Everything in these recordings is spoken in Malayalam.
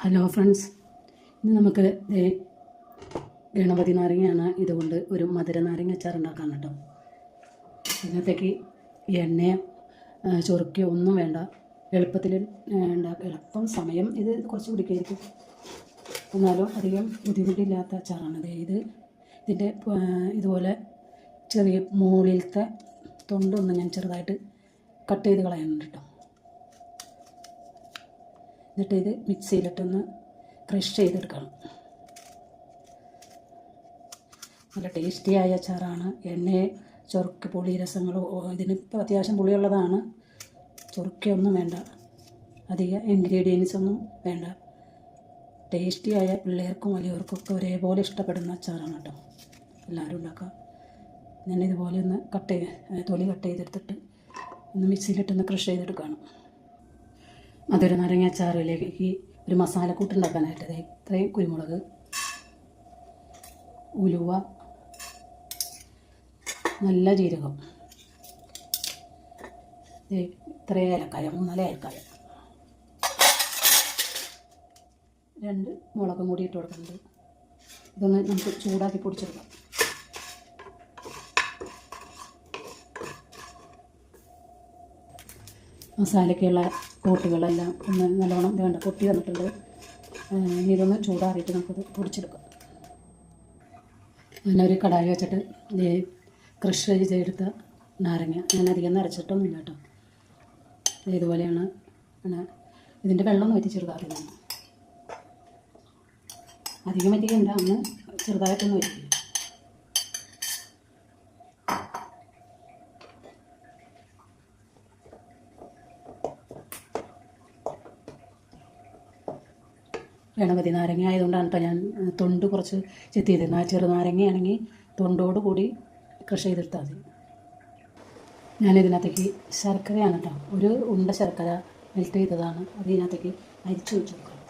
ഹലോ ഫ്രണ്ട്സ്, ഇന്ന് നമുക്ക് ഗണപതി നാരങ്ങയാണ് ഇതുകൊണ്ട് ഒരു മധുര നാരങ്ങ അച്ചാർ ഉണ്ടാക്കാൻ കേട്ടോ. ഇതിനകത്തേക്ക് എണ്ണയോ ചൊറുക്കയോ ഒന്നും വേണ്ട. എളുപ്പത്തിൽ എളുപ്പം സമയം ഇത് കുറച്ച് പിടിക്കായിരിക്കും, എന്നാലും അധികം ബുദ്ധിമുട്ടില്ലാത്ത അച്ചാറാണ്. ഇതിൻ്റെ ഇതുപോലെ ചെറിയ മുകളിലത്തെ തൊണ്ടൊന്ന് ഞാൻ ചെറുതായിട്ട് കട്ട് ചെയ്ത് കളയുന്നുണ്ട് കേട്ടോ. എന്നിട്ട് ഇത് മിക്സിയിലിട്ടൊന്ന് ക്രഷ് ചെയ്തെടുക്കണം. നല്ല ടേസ്റ്റിയായ അച്ചാറാണ്. എണ്ണയെ ചൊറുക്ക് പുളി രസങ്ങളോ ഇതിനിപ്പോൾ അത്യാവശ്യം പുളിയുള്ളതാണ്. ചൊറുക്കൊന്നും വേണ്ട, അധികം ഇൻഗ്രീഡിയൻസ് ഒന്നും വേണ്ട. ടേസ്റ്റിയായ പിള്ളേർക്കും വലിയവർക്കും ഒക്കെ ഒരേപോലെ ഇഷ്ടപ്പെടുന്ന അച്ചാറാണ് കേട്ടോ. എല്ലാവരും ഉണ്ടാക്കാം. ഞാൻ ഇതുപോലെ ഒന്ന് തൊലി കട്ട് ചെയ്തെടുത്തിട്ട് ഒന്ന് മിക്സിയിലിട്ടൊന്ന് ക്രഷ് ചെയ്തെടുക്കണം. അതൊരു നാരങ്ങ അച്ചാറിലേക്ക് ഒരു മസാലക്കൂട്ട് ഉണ്ടാക്കാനായിട്ട് ഇത്രയും കുരുമുളക്, ഉലുവ, നല്ല ജീരകം, ഇത്രയും ഏലക്കായ, 3 ഏലക്കായ, 2 മുളകും കൂടി ഇട്ട് കൊടുക്കുന്നുണ്ട്. ഇതൊന്ന് നമുക്ക് ചൂടാക്കി പൊടിച്ചെടുക്കാം. മസാലയ്ക്കുള്ള കൂട്ടുകളെല്ലാം ഒന്ന് നല്ലോണം വേണ്ട പൊട്ടി വന്നിട്ടുണ്ട്. ഇതൊന്ന് ചൂടാറിയിട്ട് നമുക്കത് പൊടിച്ചെടുക്കാം. അങ്ങനെ ഒരു കടായി വെച്ചിട്ട് ക്രഷ് ചെയ്തെടുത്ത നാരങ്ങ, ഞാൻ അധികം നിറച്ചിട്ടൊന്നുമില്ല കേട്ടോ. ഇതുപോലെയാണ്. ഇതിൻ്റെ വെള്ളം വറ്റി ചെറുതാക്കിയതാണ്. അധികം വറ്റിക്കണ്ട, ഒന്ന് ചെറുതായിട്ടൊന്ന് വറ്റിക്കുക. ഗണപതി നാരങ്ങ ആയതുകൊണ്ടാണ് കേട്ടോ ഞാൻ തൊണ്ട് കുറച്ച് ചെത്തി ചെയ്തിരുന്നത്. ആ ചെറുനാരങ്ങയാണെങ്കിൽ തൊണ്ടോട് കൂടി ക്രഷ് ചെയ്തെടുത്താൽ മതി. ഞാനിതിനകത്തേക്ക് ശർക്കരയാണ് കേട്ടോ, ഒരു ഉണ്ട ശർക്കര മെൽറ്റ് ചെയ്തതാണ്. അത് ഇതിനകത്തേക്ക് അരിച്ചു വെച്ച് കൊടുക്കണം.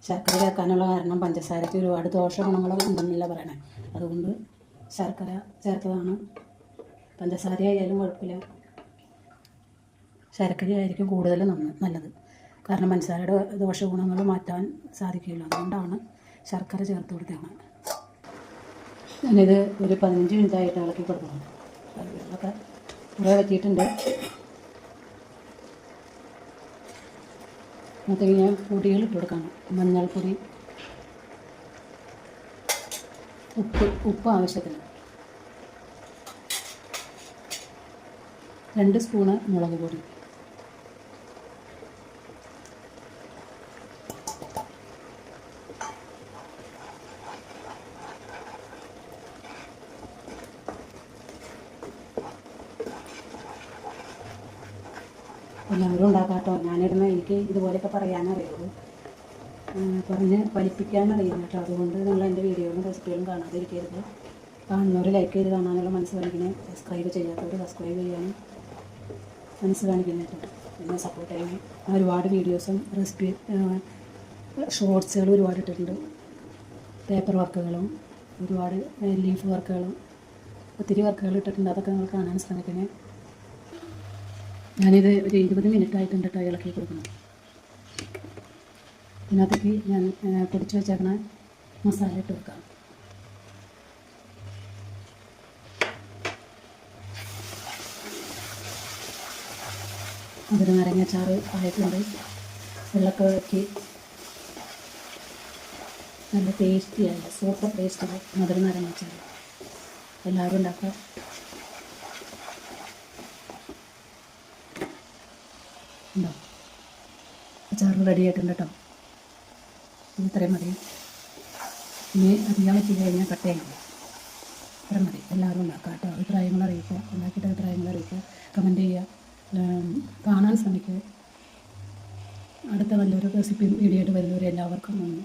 ശർക്കര ചേർക്കാനുള്ള കാരണം പഞ്ചസാരയ്ക്ക് ഒരുപാട് ദോഷഗുണങ്ങൾ ഉണ്ടെന്നില്ല പറയണേ. അതുകൊണ്ട് ശർക്കര ചേർത്തതാണ്. പഞ്ചസാര ആയാലും കുഴപ്പമില്ല, ശർക്കരയായിരിക്കും കൂടുതൽ നല്ലത്. കാരണം പഞ്ചസാരയുടെ ദോഷഗുണങ്ങൾ മാറ്റാൻ സാധിക്കില്ല. അതുകൊണ്ടാണ് ശർക്കര ചേർത്ത് കൊടുക്കുന്നത്. ഞാനിത് ഒരു 15 മിനിറ്റായിട്ട് ഇളക്കി കൊടുക്കണം. വെള്ളമൊക്കെ കുറേ വറ്റിയിട്ടുണ്ട്. അന്നത്തേക്ക് ഞാൻ പൊടികൾ ഇട്ട് കൊടുക്കണം. മഞ്ഞൾപ്പൊടി, ഉപ്പ് ആവശ്യത്തിന്, 2 സ്പൂണ് മുളക് പൊടി, എല്ലാവരും ഉണ്ടാക്കാം കേട്ടോ. എനിക്ക് ഇതുപോലെയൊക്കെ പറയാനറിയുള്ളൂ, പറഞ്ഞ് ഫലിപ്പിക്കാനറിയില്ല കേട്ടോ. അതുകൊണ്ട് നിങ്ങൾ എൻ്റെ വീഡിയോകളും റെസിപ്പികളും കാണാതിരിക്കരുത്. കാണുന്നവർ ലൈക്ക് ചെയ്ത് കാണാനുള്ള മനസ്സ് കാണിക്കണേ. സബ്സ്ക്രൈബ് ചെയ്യാത്തവർ സബ്സ്ക്രൈബ് ചെയ്യാനും മനസ്സ് കാണിക്കുന്നത് കേട്ടോ. പിന്നെ സപ്പോർട്ട് ചെയ്യണം. ഒരുപാട് വീഡിയോസും റെസിപ്പി ഷോർട്സുകളും ഒരുപാട് ഇട്ടിട്ടുണ്ട്. പേപ്പർ വർക്കുകളും ഒരുപാട് ലീഫ് വർക്കുകളും ഒത്തിരി വർക്കുകൾ ഇട്ടിട്ടുണ്ട്. അതൊക്കെ നിങ്ങൾ കാണാൻ ശ്രമിക്കണേ. ഞാനിത് ഒരു 20 മിനിറ്റ് ആയിട്ടുണ്ട് കേട്ടോ ഇളക്കി കൊടുക്കണം. ഇതിനകത്തേക്ക് ഞാൻ പൊടിച്ച് വെച്ചേക്കണ മസാല ഇട്ട് വെക്കാം. അതൊരു നാരങ്ങ അച്ചാറ് ആയിട്ടുണ്ട്. വെള്ളമൊക്കെ വറ്റി നല്ല ടേസ്റ്റിയായി, സൂപ്പർ ടേസ്റ്റിയായി മധുര നാരങ്ങ അച്ചാർ. എല്ലാവരും ഉണ്ടാക്കുക. ഉണ്ടോ, അച്ചാർ റെഡി ആയിട്ടുണ്ട് കേട്ടോ. ഇത്രയും മതി. ഇനി അധികം വെച്ച് കഴിഞ്ഞാൽ കട്ട് ചെയ്യണം. ഇത്ര മതി. എല്ലാവരും ഉണ്ടാക്കുക കേട്ടോ. അഭിപ്രായങ്ങൾ അറിയിക്കുക. ഉണ്ടാക്കിയിട്ട് അഭിപ്രായങ്ങൾ അറിയിക്കുക, കമൻറ്റ് ചെയ്യുക, കാണാൻ ശ്രമിക്കുക. അടുത്ത നല്ലൊരു റെസിപ്പി വീഡിയോ ആയിട്ട് വരുന്നവരെ എല്ലാവർക്കും നന്ദി.